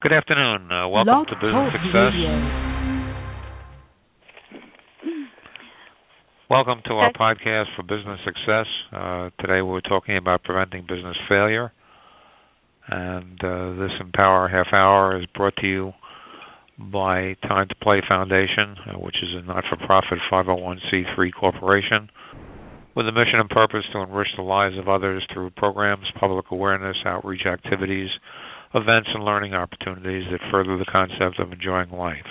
Good afternoon. Welcome to Business Success. Welcome to our podcast for business success. Today we're talking about preventing business failure. And this Empower Half Hour is brought to you by Time to Play Foundation, which is a not-for-profit 501c3 corporation with a mission and purpose to enrich the lives of others through programs, public awareness, outreach activities, events, and learning opportunities that further the concept of enjoying life.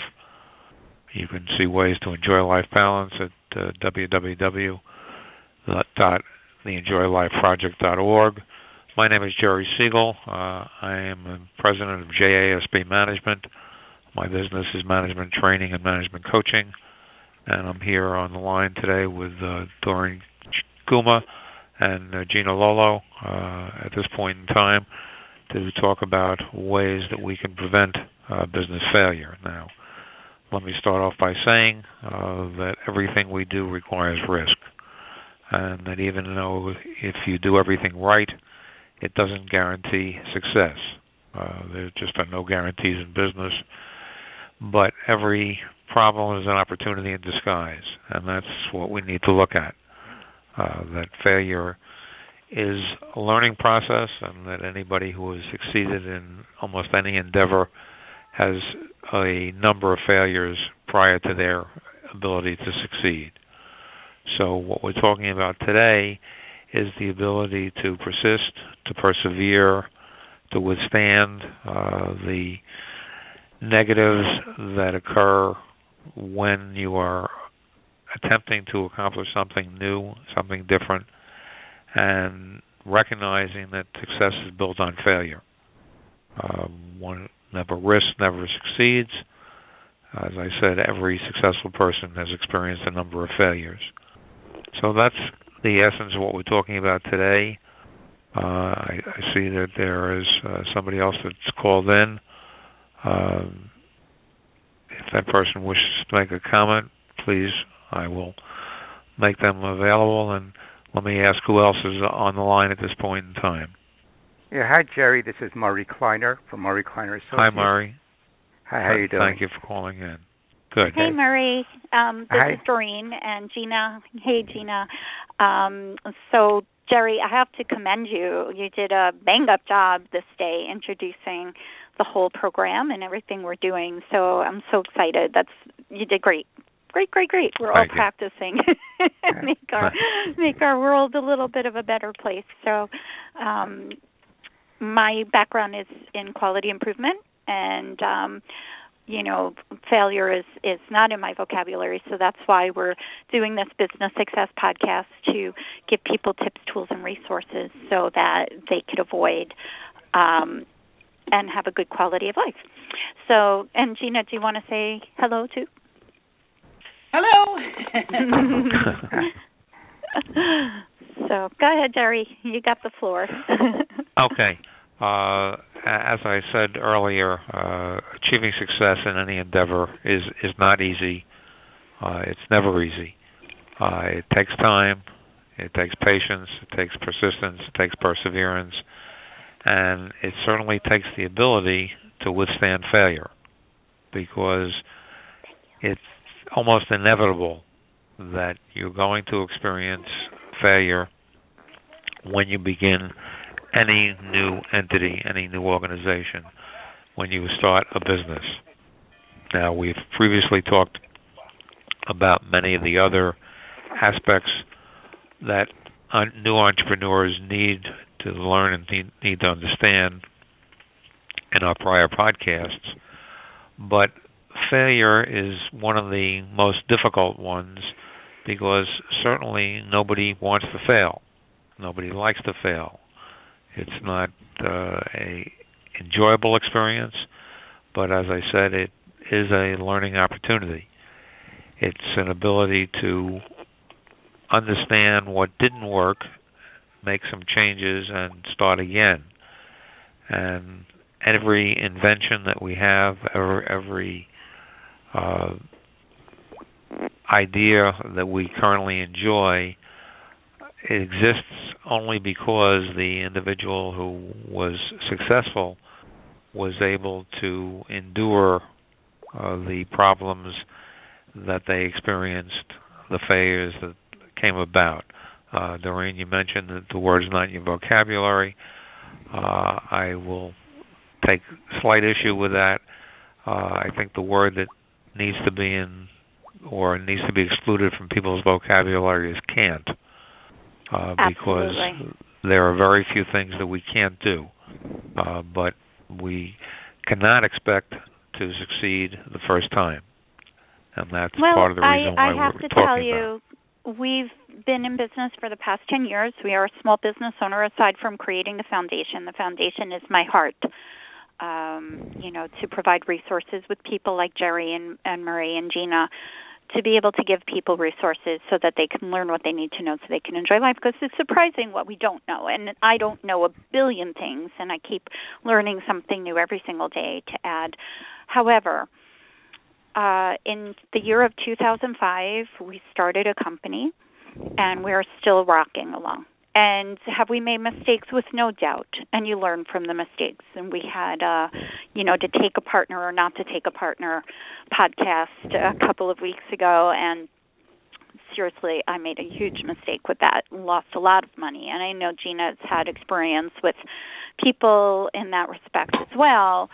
You can see ways to enjoy life balance at www.theenjoylifeproject.org. My name is Jerry Siegel. I am the president of JASB Management. My business is management training and management coaching. And I'm here on the line today with Doreen Guma and Gina Lolo at this point in time to talk about ways that we can prevent business failure. Now, let me start off by saying that everything we do requires risk, and that even though if you do everything right, it doesn't guarantee success. There just are no guarantees in business, but every problem is an opportunity in disguise, and that's what we need to look at. That failure is a learning process, and that anybody who has succeeded in almost any endeavor has a number of failures prior to their ability to succeed. So what we're talking about today is the ability to persist, to persevere, to withstand the negatives that occur when you are attempting to accomplish something new, something different, and recognizing that success is built on failure. One never risks, never succeeds. As I said, every successful person has experienced a number of failures. So that's the essence of what we're talking about today. I see that there is somebody else that's called in. If that person wishes to make a comment, please, I will make them available. And let me ask who else is on the line at this point in time. Yeah, hi, Jerry. This is Murray Kleiner from Murray Kleiner Associates. Hi, Murray. Hi, how are you doing? Thank you for calling in. Good. Hey, Murray. Hi. This is Doreen and Gina. Hey, Gina. So, Jerry, I have to commend you. You did a bang-up job this day introducing the whole program and everything we're doing. So I'm so excited. You did great. Great. We're all practicing make our world a little bit of a better place. So my background is in quality improvement, and failure is not in my vocabulary, so that's why we're doing this Business Success podcast to give people tips, tools, and resources so that they could avoid and have a good quality of life. So, and Gina, do you want to say hello too? Hello. So go ahead, Jerry. You got the floor. Okay. As I said earlier, achieving success in any endeavor is not easy. It's never easy. It takes time. It takes patience. It takes persistence. It takes perseverance. And it certainly takes the ability to withstand failure, because it's almost inevitable that you're going to experience failure when you begin any new entity, any new organization, when you start a business. Now, we've previously talked about many of the other aspects that new entrepreneurs need to learn and need to understand in our prior podcasts. But failure is one of the most difficult ones, because certainly nobody wants to fail. Nobody likes to fail. It's not a enjoyable experience, but as I said, it is a learning opportunity. It's an ability to understand what didn't work, make some changes, and start again. And every invention that we have, every idea that we currently enjoy, it exists only because the individual who was successful was able to endure the problems that they experienced, the failures that came about. Doreen, you mentioned that the word's not in your vocabulary. I will take slight issue with that. I think the word that needs to be in or needs to be excluded from people's vocabulary is can't, because there are very few things that we can't do, but we cannot expect to succeed the first time, and that's part of the reason why we're talking about it. Well, I have to tell you, we've been in business for the past 10 years. We are a small business owner aside from creating the foundation. The foundation is my heart. To provide resources with people like Jerry and Marie and Gina, to be able to give people resources so that they can learn what they need to know so they can enjoy life, because it's surprising what we don't know. And I don't know a billion things, and I keep learning something new every single day to add. However, in the year of 2005, we started a company, and we're still rocking along. And have we made mistakes? With no doubt. And you learn from the mistakes. And we had, to take a partner or not to take a partner podcast a couple of weeks ago. And seriously, I made a huge mistake with that. Lost a lot of money. And I know Gina's had experience with people in that respect as well.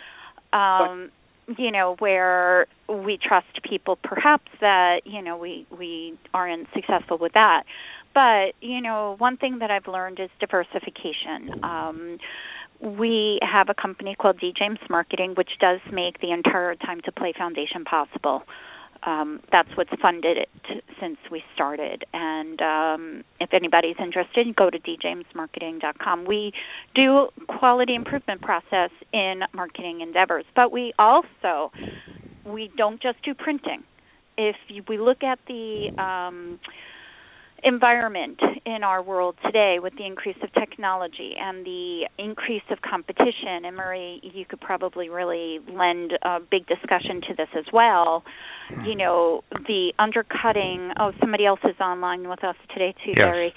Where we trust people perhaps that, we aren't successful with that. But, one thing that I've learned is diversification. We have a company called DJ's Marketing, which does make the entire Time to Play Foundation possible. That's what's funded it since we started. And if anybody's interested, go to djamesmarketing.com. We do quality improvement process in marketing endeavors, but we don't just do printing. If we look at the environment in our world today with the increase of technology and the increase of competition, and Marie, you could probably really lend a big discussion to this as well, the undercutting, somebody else is online with us today too, yes. Gary,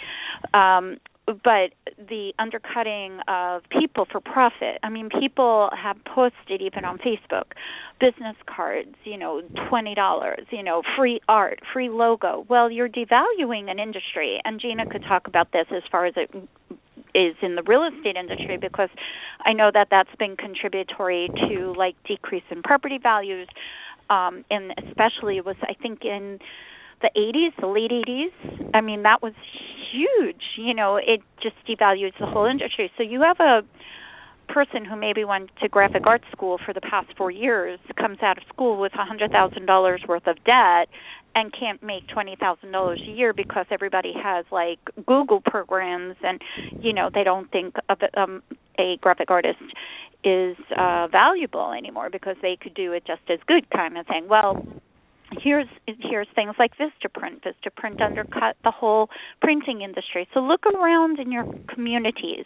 but the undercutting of people for profit. I mean, people have posted even on Facebook, business cards, $20, free art, free logo. Well, you're devaluing an industry, and Gina could talk about this as far as it is in the real estate industry, because I know that that's been contributory to decrease in property values, and especially it was, I think, in the 80s, the late 80s. I mean, that was huge. It just devalues the whole industry. So you have a person who maybe went to graphic arts school for the past 4 years, comes out of school with $100,000 worth of debt, and can't make $20,000 a year because everybody has Google programs, and they don't think of a graphic artist is valuable anymore because they could do it just as good, kind of thing. Well, here's things like Vistaprint. Vistaprint undercut the whole printing industry. So look around in your communities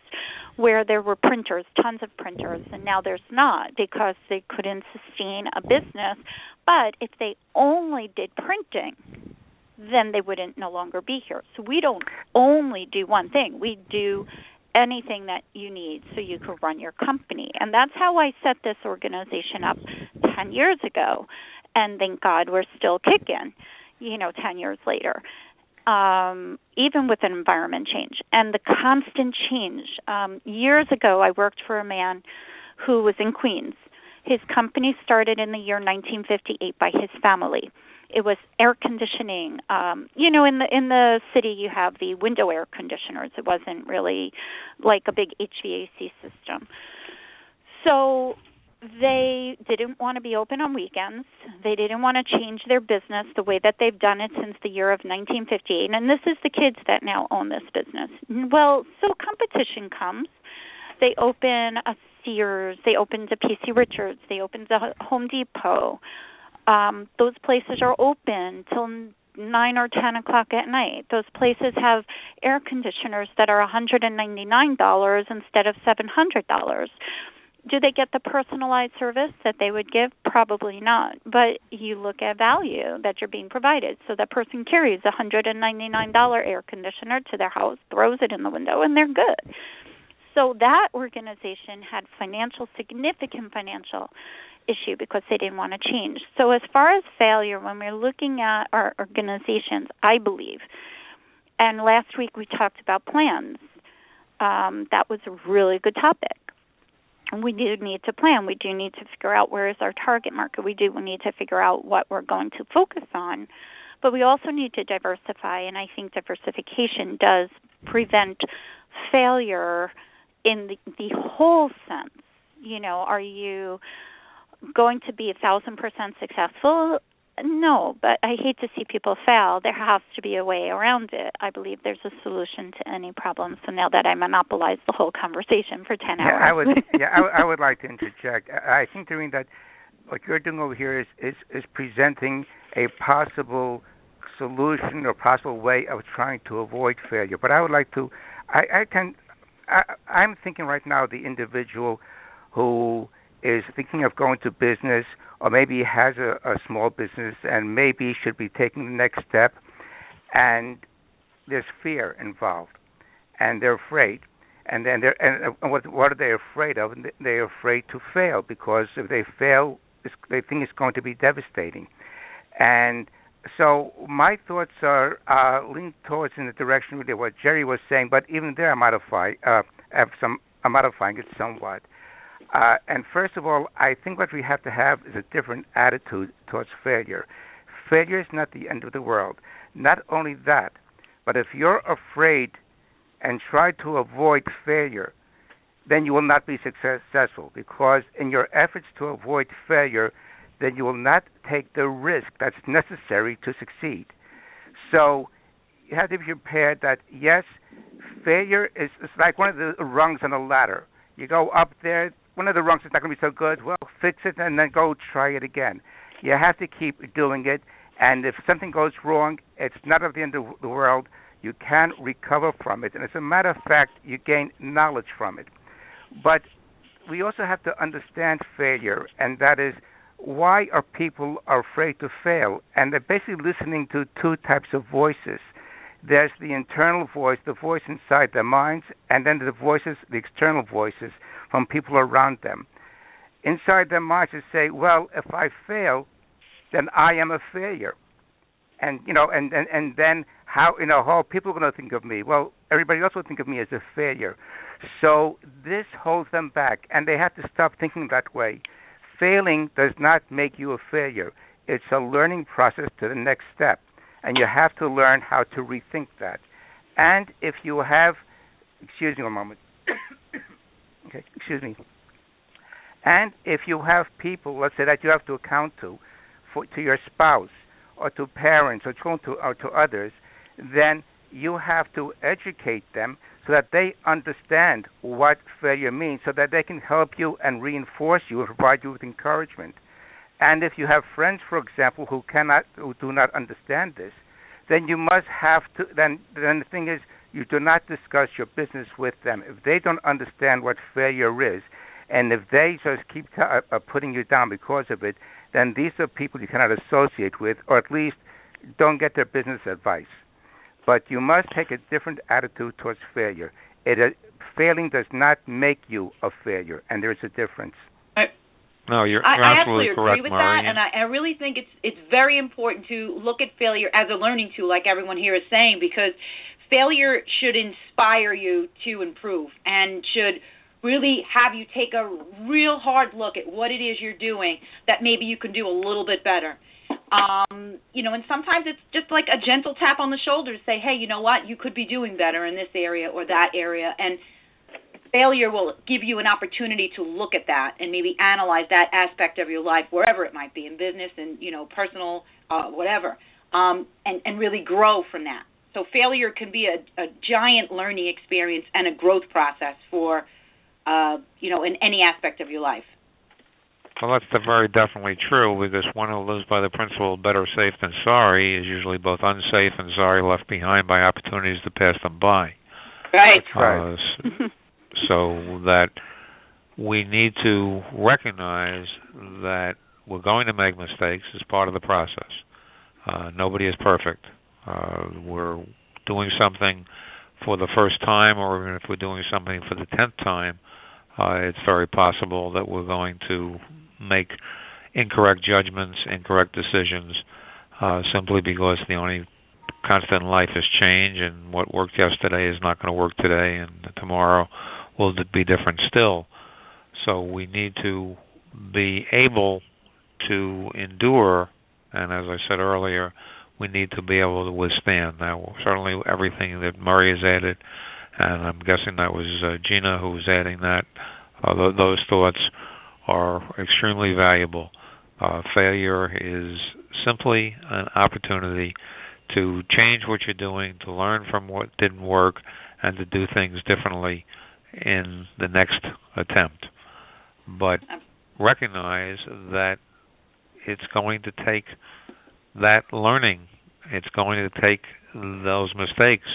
where there were printers, tons of printers, and now there's not because they couldn't sustain a business. But if they only did printing, then they wouldn't no longer be here. So we don't only do one thing. We do anything that you need so you can run your company. And that's how I set this organization up 10 years ago. And thank God we're still kicking, 10 years later, even with an environment change and the constant change. Years ago, I worked for a man who was in Queens. His company started in the year 1958 by his family. It was air conditioning. In the city you have the window air conditioners. It wasn't really like a big HVAC system. So they didn't want to be open on weekends. They didn't want to change their business the way that they've done it since the year of 1958. And this is the kids that now own this business. Well, so competition comes. They open a Sears. They opened a P.C. Richards. They opened a Home Depot. Those places are open till 9 or 10 o'clock at night. Those places have air conditioners that are $199 instead of $700. Do they get the personalized service that they would give? Probably not. But you look at value that you're being provided. So that person carries a $199 air conditioner to their house, throws it in the window, and they're good. So that organization had significant financial issue because they didn't want to change. So as far as failure, when we're looking at our organizations, I believe, and last week we talked about plans. That was a really good topic. And we do need to plan. We do need to figure out where is our target market. We do need to figure out what we're going to focus on. But we also need to diversify, and I think diversification does prevent failure in the whole sense. Are you going to be 1,000% successful? No, but I hate to see people fail. There has to be a way around it. I believe there's a solution to any problem. So now that I monopolized the whole conversation for 10 hours. I would like to interject. I think doing that, what you're doing over here is presenting a possible solution or possible way of trying to avoid failure. But I would like to, I'm thinking right now the individual who is thinking of going to business, or maybe has a small business and maybe should be taking the next step, and there's fear involved, and they're afraid. And then what are they afraid of? They're afraid to fail, because if they fail, they think it's going to be devastating. And so my thoughts are lean towards in the direction of what Jerry was saying, but even there I'm modifying it somewhat. And first of all, I think what we have to have is a different attitude towards failure. Failure is not the end of the world. Not only that, but if you're afraid and try to avoid failure, then you will not be successful, because in your efforts to avoid failure, then you will not take the risk that's necessary to succeed. So you have to be prepared that, yes, failure is like one of the rungs on a ladder. You go up there, one of the rungs is not going to be so good. Well, fix it and then go try it again. You have to keep doing it, and if something goes wrong, it's not at the end of the world. You can recover from it, and as a matter of fact, you gain knowledge from it. But we also have to understand failure, and that is, why are people afraid to fail? And they're basically listening to two types of voices. There's the internal voice, the voice inside their minds, and then the external voices from people around them. Inside their minds, they say, well, if I fail, then I am a failure. And then how are people going to think of me? Well, everybody else will think of me as a failure. So this holds them back, and they have to stop thinking that way. Failing does not make you a failure. It's a learning process to the next step, and you have to learn how to rethink that. And if you have, excuse me one moment. Okay, excuse me. And if you have people, let's say, that you have to account to your spouse, or to parents, or to others, then you have to educate them so that they understand what failure means, so that they can help you and reinforce you and provide you with encouragement. And if you have friends, for example, who do not understand this, then you must have to. Then the thing is, you do not discuss your business with them. If they don't understand what failure is, and if they just keep putting you down because of it, then these are people you cannot associate with, or at least don't get their business advice. But you must take a different attitude towards failure. Failing does not make you a failure, and there is a difference. No, you're I absolutely absolutely correct, agree with Murray. that, and I really think it's very important to look at failure as a learning tool, like everyone here is saying, because failure should inspire you to improve and should really have you take a real hard look at what it is you're doing that maybe you can do a little bit better. And sometimes it's just like a gentle tap on the shoulder to say, hey, you know what, you could be doing better in this area or that area, and failure will give you an opportunity to look at that and maybe analyze that aspect of your life, wherever it might be, in business and, personal, whatever, and really grow from that. So failure can be a giant learning experience and a growth process for, in any aspect of your life. Well, that's very definitely true, because one who lives by the principle of better safe than sorry is usually both unsafe and sorry, left behind by opportunities to pass them by. Right. Right. So that we need to recognize that we're going to make mistakes as part of the process. Nobody is perfect. We're doing something for the first time, or even if we're doing something for the 10th time, it's very possible that we're going to make incorrect judgments, incorrect decisions, simply because the only constant in life is change, and what worked yesterday is not going to work today, and tomorrow will be different still. So we need to be able to endure, and as I said earlier, we need to be able to withstand. Now, certainly everything that Murray has added, and I'm guessing that was Gina who was adding that, those thoughts are extremely valuable. Failure is simply an opportunity to change what you're doing, to learn from what didn't work, and to do things differently in the next attempt. But recognize that it's going to take that learning, it's going to take those mistakes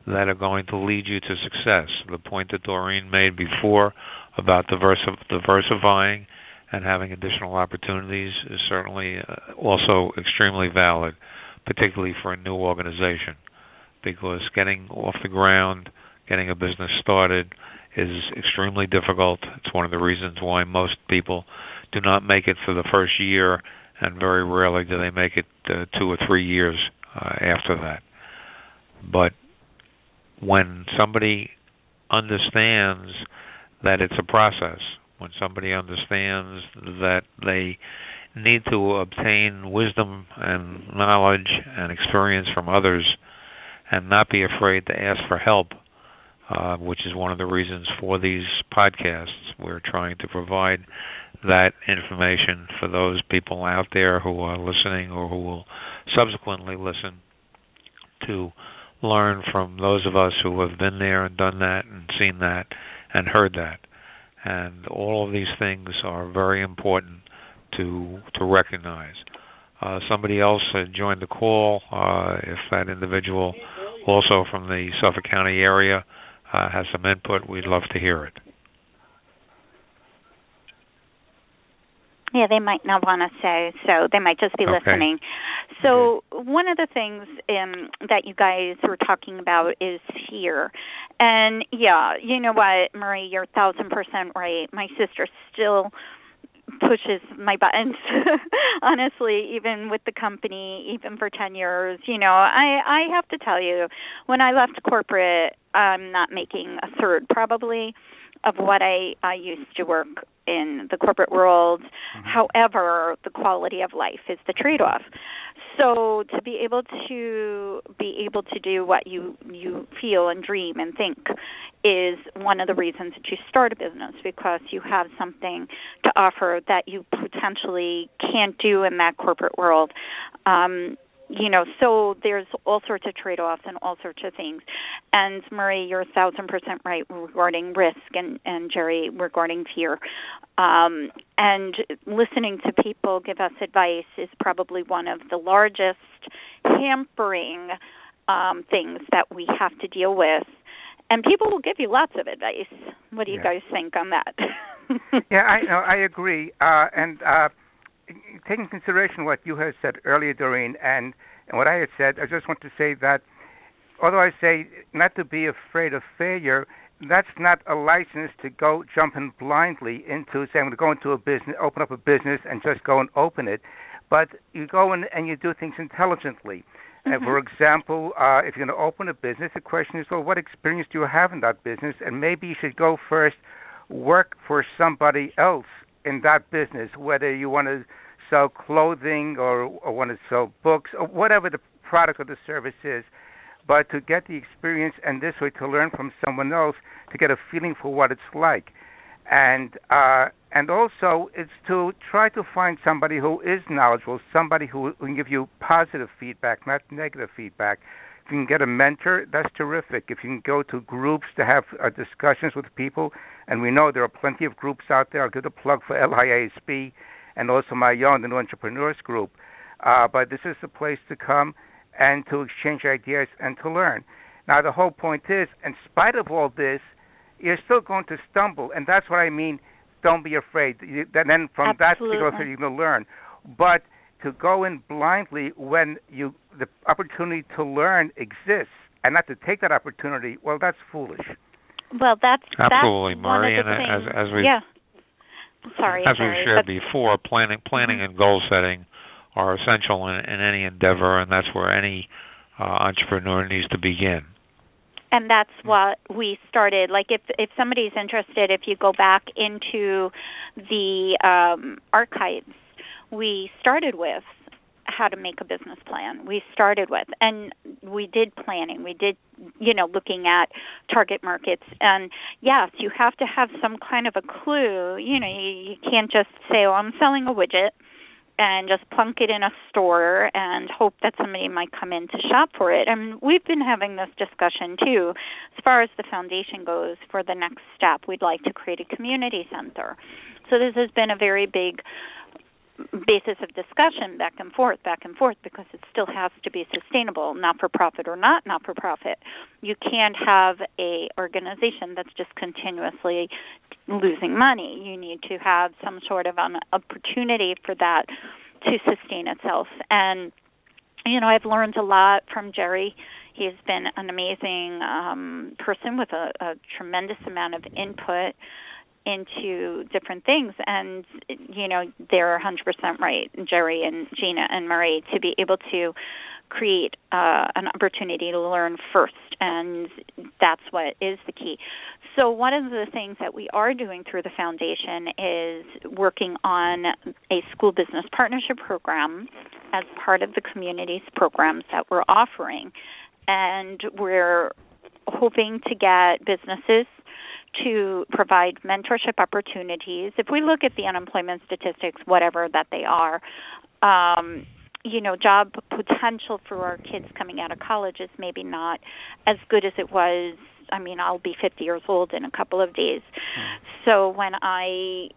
that are going to lead you to success. The point that Doreen made before about diversifying and having additional opportunities is certainly also extremely valid, particularly for a new organization, because getting off the ground, getting a business started is extremely difficult. It's one of the reasons why most people do not make it for the first year, and very rarely do they make it 2 or 3 years after that. But when somebody understands that it's a process, when somebody understands that they need to obtain wisdom and knowledge and experience from others and not be afraid to ask for help, which is one of the reasons for these podcasts. We're trying to provide that information for those people out there who are listening or who will subsequently listen, to learn from those of us who have been there and done that and seen that and heard that. And all of these things are very important to recognize. Somebody else joined the call. If that individual, also from the Suffolk County area, has some input, we'd love to hear it. Yeah, they might not want to say, so they might just be listening. So one of the things that you guys were talking about is fear. And, yeah, you know what, Marie, you're 1,000% right. My sister still pushes my buttons, honestly, even with the company, even for 10 years. You know, I have to tell you, when I left corporate, I'm not making a third probably of what I used to work in the corporate world. Mm-hmm. However, the quality of life is the trade-off. So to be able to do what you feel and dream and think is one of the reasons that you start a business, because you have something to offer that you potentially can't do in that corporate world. You know, so there's all sorts of trade-offs and all sorts of things. And Marie, you're 1,000% right regarding risk, and Jerry regarding fear. And listening to people give us advice is probably one of the largest hampering things that we have to deal with. And people will give you lots of advice. What do you guys think on that? Yeah, I agree. And taking into consideration what you had said earlier, Doreen, and what I had said, I just want to say that although I say not to be afraid of failure, that's not a license to go jumping blindly into saying, I'm going to go into a business, open up a business, and just go and open it. But you go in and you do things intelligently. Mm-hmm. For example, if you're going to open a business, the question is, well, what experience do you have in that business? And maybe you should go first, work for somebody else in that business, whether you want to sell clothing or want to sell books or whatever the product or the service is, but to get the experience and this way to learn from someone else, to get a feeling for what it's like. And also it's to try to find somebody who is knowledgeable, somebody who can give you positive feedback, not negative feedback. If you can get a mentor, that's terrific. If you can go to groups to have discussions with people, and we know there are plenty of groups out there. I'll give a plug for LIASB and also my own, the New Entrepreneurs Group. But this is the place to come and to exchange ideas and to learn. Now, the whole point is, in spite of all this, you're still going to stumble, and that's what I mean. Don't be afraid. Then from that particular thing, you're going to learn. But to go in blindly when the opportunity to learn exists and not to take that opportunity, well, that's foolish. Well, that's absolutely, one Murray. of the And things. as we Yeah. Sorry, as Jerry, we've shared but before, planning and goal setting are essential in any endeavor, and that's where any entrepreneur needs to begin. and that's what we started. Like if somebody's interested, if you go back into the archives, we started with how to make a business plan. We started with, and we did planning. We did, looking at target markets. And yes, you have to have some kind of a clue. You can't just say, "Oh, I'm selling a widget," and just plunk it in a store and hope that somebody might come in to shop for it. And we've been having this discussion too. As far as the foundation goes, for the next step, we'd like to create a community center. So this has been a very big basis of discussion back and forth, because it still has to be sustainable, not-for-profit or not-for-profit. You can't have a organization that's just continuously losing money. You need to have some sort of an opportunity for that to sustain itself. And, I've learned a lot from Jerry. He's been an amazing person with a tremendous amount of input into different things, and they're 100% right, Jerry and Gina and Murray, to be able to create an opportunity to learn first, and that's what is the key. So one of the things that we are doing through the foundation is working on a school business partnership program as part of the community's programs that we're offering, and we're hoping to get businesses to provide mentorship opportunities. If we look at the unemployment statistics, whatever that they are, job potential for our kids coming out of college is maybe not as good as it was. I'll be 50 years old in a couple of days. So when I,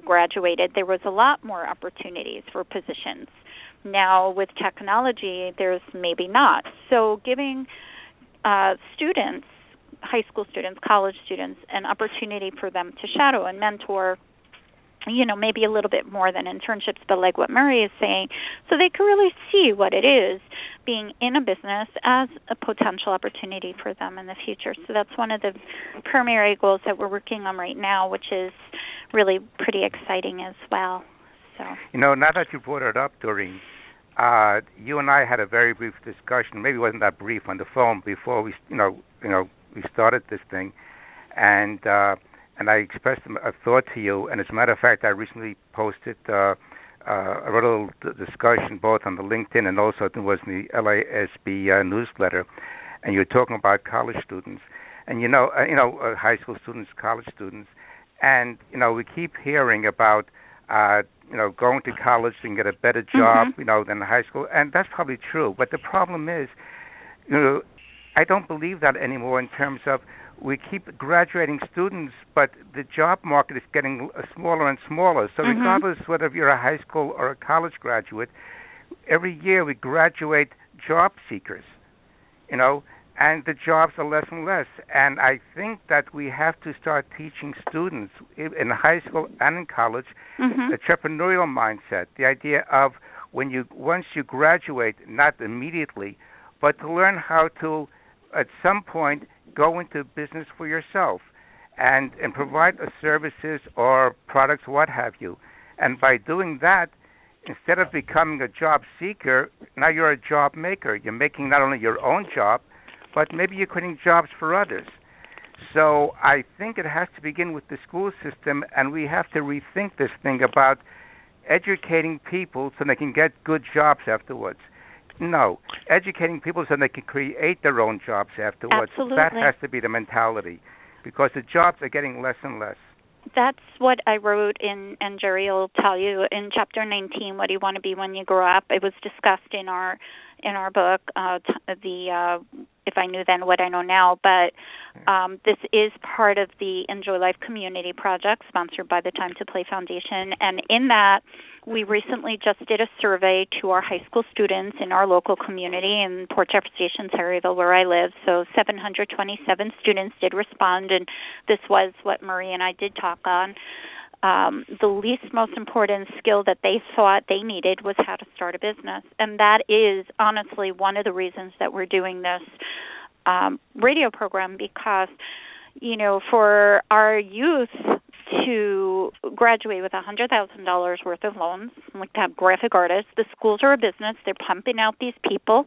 graduated, there was a lot more opportunities for positions. Now with technology, there's maybe not. So giving students, high school students, college students, an opportunity for them to shadow and mentor, maybe a little bit more than internships, but like what Murray is saying, so they can really see what it is being in a business as a potential opportunity for them in the future. So that's one of the primary goals that we're working on right now, which is really pretty exciting as well. So, now that you brought it up, Doreen, you and I had a very brief discussion. Maybe it wasn't that brief on the phone before we, we started this thing, and I expressed a thought to you. And as a matter of fact, I recently posted a little discussion both on the LinkedIn and also it was in the LASB newsletter. And you're talking about college students, and high school students, college students, and we keep hearing about going to college and get a better job, than high school, and that's probably true. But the problem is, I don't believe that anymore in terms of we keep graduating students, but the job market is getting smaller and smaller. So regardless whether you're a high school or a college graduate, every year we graduate job seekers, and the jobs are less and less. And I think that we have to start teaching students in high school and in college entrepreneurial mindset, the idea of once you graduate, not immediately, but to learn how to at some point go into business for yourself and provide services or products, what have you. And by doing that, instead of becoming a job seeker, now you're a job maker. You're making not only your own job, but maybe you're creating jobs for others. So I think it has to begin with the school system, and we have to rethink this thing about educating people so they can get good jobs afterwards. No, educating people so they can create their own jobs afterwards. Absolutely. That has to be the mentality, because the jobs are getting less and less. That's what I wrote in, and Jerry will tell you, in Chapter 19, What Do You Want to Be When You Grow Up? It was discussed in our book, If I Knew Then, What I Know Now. But this is part of the Enjoy Life Community Project, sponsored by the Time to Play Foundation. And in that, we recently just did a survey to our high school students in our local community in Port Jefferson, Terryville, where I live. So 727 students did respond, and this was what Marie and I did talk on. The least most important skill that they thought they needed was how to start a business. And that is honestly one of the reasons that we're doing this radio program because, for our youth to graduate with $100,000 worth of loans, like to have graphic artists, the schools are a business. They're pumping out these people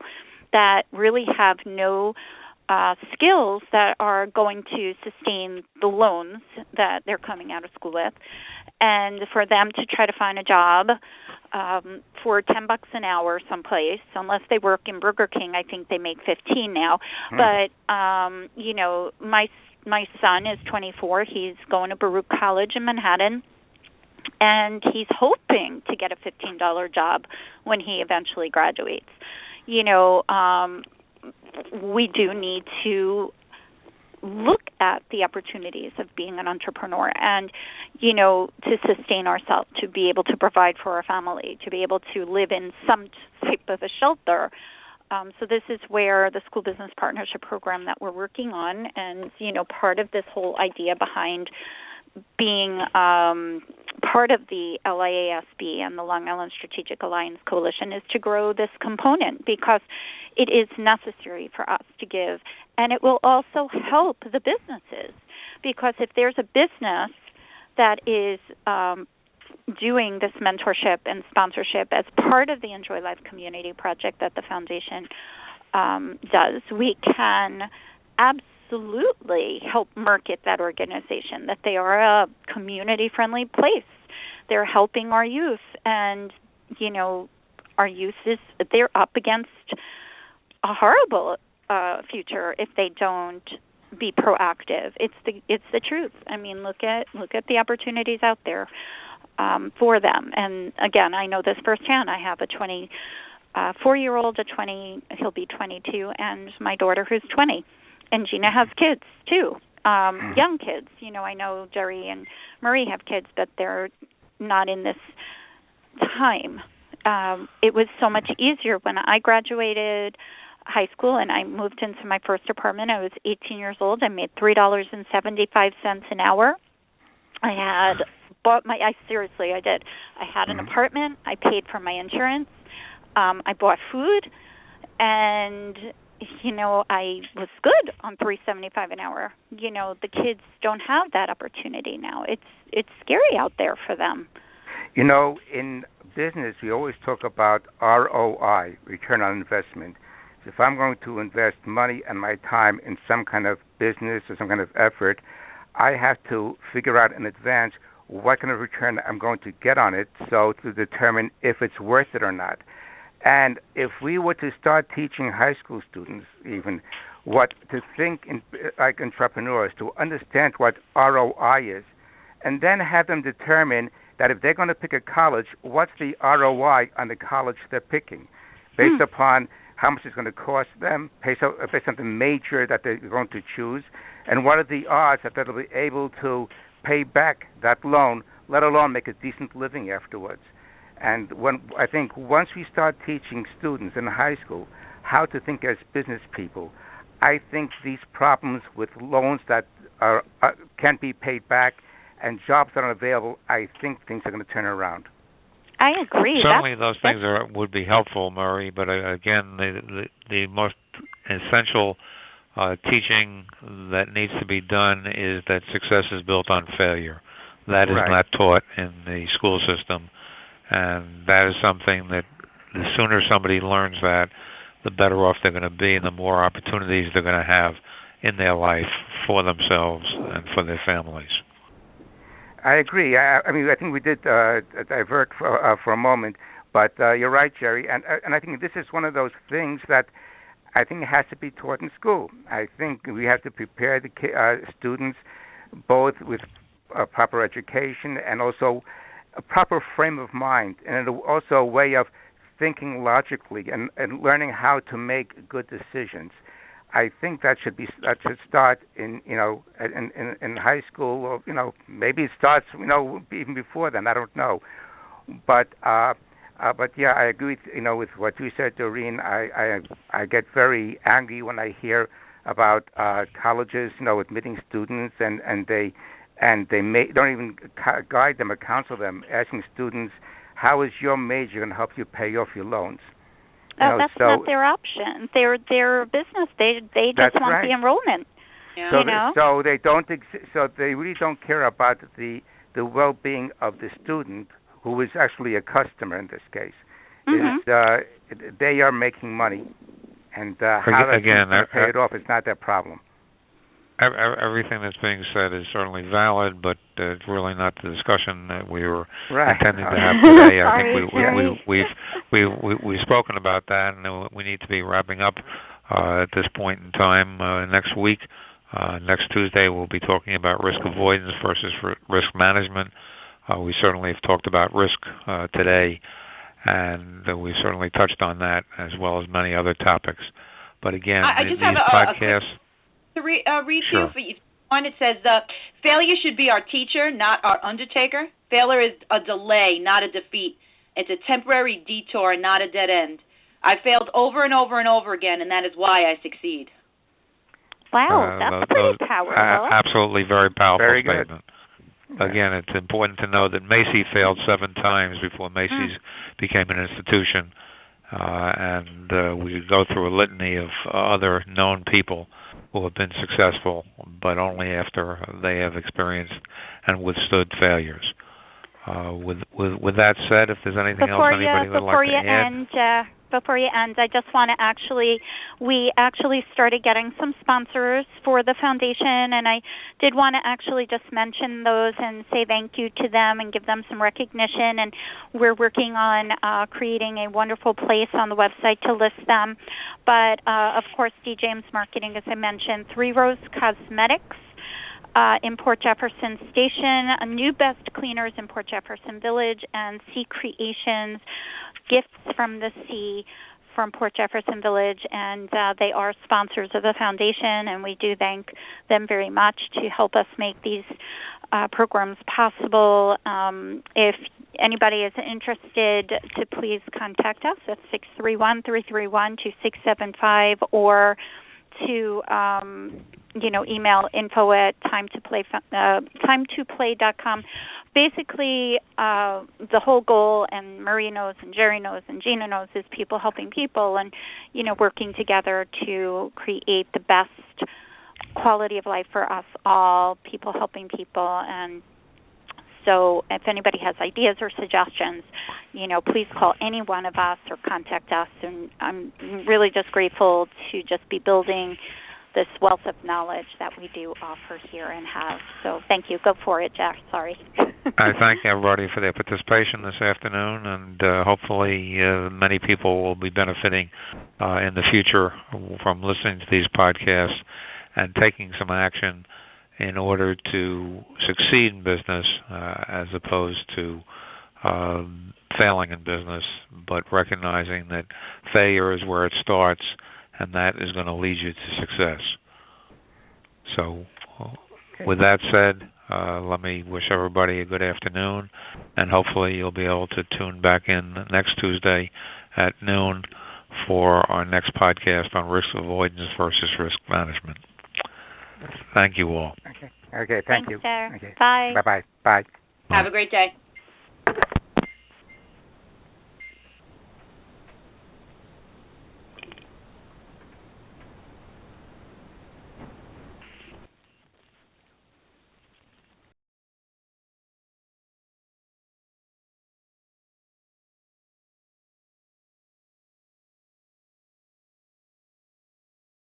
that really have no skills that are going to sustain the loans that they're coming out of school with. And for them to try to find a job for $10 an hour someplace, unless they work in Burger King, I think they make 15 now. But my son is 24. He's going to Baruch College in Manhattan, and he's hoping to get a $15 job when he eventually graduates. We do need to look at the opportunities of being an entrepreneur and, to sustain ourselves, to be able to provide for our family, to be able to live in some type of a shelter. So this is where the School Business Partnership Program that we're working on, and, part of this whole idea behind being part of the LIASB and the Long Island Strategic Alliance Coalition is to grow this component because it is necessary for us to give, and it will also help the businesses because if there's a business that is doing this mentorship and sponsorship as part of the Enjoy Life Community Project that the foundation does, we can absolutely help market that organization, that they are a community-friendly place. They're helping our youth, and, our youth they're up against a horrible future if they don't be proactive. It's the truth. I mean, look at the opportunities out there for them. And again, I know this firsthand. I have a 24-year-old, he'll be 22, and my daughter who's 20. And Gina has kids too, young kids. I know Jerry and Marie have kids, but they're not in this time. It was so much easier when I graduated high school and I moved into my first apartment. I was 18 years old. I made $3.75 an hour. I had bought I did. I had an apartment. I paid for my insurance. I bought food, and I was good on $3.75 an hour. The kids don't have that opportunity now. It's scary out there for them. In business, we always talk about ROI, return on investment. So if I'm going to invest money and my time in some kind of business or some kind of effort, I have to figure out in advance what kind of return I'm going to get on it, so to determine if it's worth it or not. And if we were to start teaching high school students even what to think like entrepreneurs, to understand what ROI is, and then have them determine that if they're going to pick a college, what's the ROI on the college they're picking, based upon how much it's going to cost them, based on the major that they're going to choose, and what are the odds that they'll be able to pay back that loan, let alone make a decent living afterwards. And I think once we start teaching students in high school how to think as business people, I think these problems with loans that can't be paid back and jobs that are available, I think things are going to turn around. I agree. Certainly those things would be helpful, Murray, but again, the most essential teaching that needs to be done is that success is built on failure. That is not taught in the school system. And that is something that the sooner somebody learns that, the better off they're going to be and the more opportunities they're going to have in their life for themselves and for their families. I agree. I think we did divert for a moment, but you're right, Jerry. And I think this is one of those things that I think has to be taught in school. I think we have to prepare the students both with proper education and also a proper frame of mind, and also a way of thinking logically and learning how to make good decisions. I think that should start in high school, or maybe it starts even before then. I don't know, but yeah, I agree with what you said, Doreen. I get very angry when I hear about colleges admitting students and they don't even guide them or counsel them, asking students, how is your major going to help you pay off your loans? That's not their option. They're a business. They just want the enrollment. Yeah. So they don't. So they really don't care about the well-being of the student, who is actually a customer in this case. Mm-hmm. They are making money, and how they pay it off is not their problem. Everything that's being said is certainly valid, but it's really not the discussion that we were intending to have today. I think we've spoken about that, and we need to be wrapping up at this point in time. Next week, next Tuesday, we'll be talking about risk avoidance versus risk management. We certainly have talked about risk today, and we certainly touched on that as well as many other topics. But again, these podcasts. To read sure. to you one, it says, failure should be our teacher, not our undertaker. Failure is a delay, not a defeat. It's a temporary detour, not a dead end. I failed over and over and over again, and that is why I succeed. Wow, that's pretty powerful. Absolutely very powerful very statement. Good. Again, it's important to know that Macy failed 7 times before Macy's became an institution, and we could go through a litany of other known people who have been successful, but only after they have experienced and withstood failures. With that said, if there's anything else anybody would like to add. Before you end, I just want to we started getting some sponsors for the foundation, and I did want to actually just mention those and say thank you to them and give them some recognition. And we're working on creating a wonderful place on the website to list them. But, of course, D. James Marketing, as I mentioned, 3 Rose Cosmetics, in Port Jefferson Station, New Best Cleaners in Port Jefferson Village, and Sea Creations, Gifts from the Sea from Port Jefferson Village, and they are sponsors of the foundation, and we do thank them very much to help us make these programs possible. If anybody is interested, to please contact us at 631-331-2675 or to email info@timetoplay.com. Basically, the whole goal, and Marie knows, and Jerry knows, and Gina knows, is people helping people, and working together to create the best quality of life for us all. People helping people, and so if anybody has ideas or suggestions, please call any one of us or contact us. And I'm really just grateful to just be building this wealth of knowledge that we do offer here and have. So thank you. Go for it, Jack. Sorry. I thank everybody for their participation this afternoon, and hopefully many people will be benefiting in the future from listening to these podcasts and taking some action in order to succeed in business as opposed to failing in business, but recognizing that failure is where it starts, and that is going to lead you to success. So with that said, let me wish everybody a good afternoon, and hopefully you'll be able to tune back in next Tuesday at noon for our next podcast on risk avoidance versus risk management. Thank you all. Okay. Thank you. Sir. Okay. Bye. Bye-bye. Bye. Have a great day.